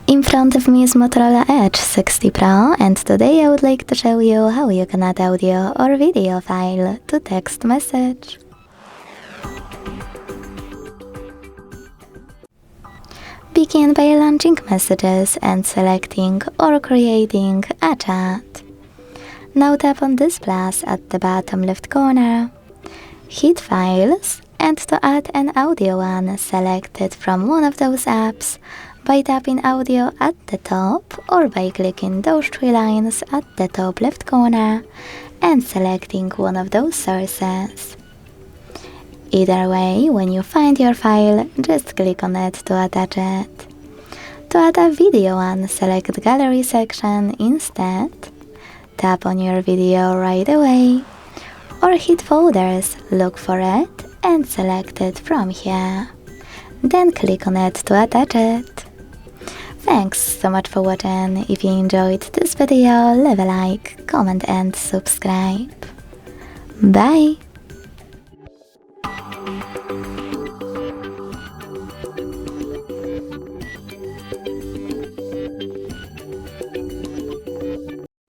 In front of me is Motorola Edge 60 Pro, and today I would like to show you how you can add audio or video file to text message. Begin by launching messages and selecting or creating a chat. Now tap on this plus at the bottom left corner. Hit Files, and to add an audio one, select it from one of those apps by tapping Audio at the top or by clicking those three lines at the top left corner and selecting one of those sources. Either way, when you find your file, just click on it to attach it. To add a video one, select Gallery section instead, tap on your video right away, or hit Folders, look for it, and select it from here. Then click on it to attach it. Thanks so much for watching. If you enjoyed this video, leave a like, comment and subscribe. Bye!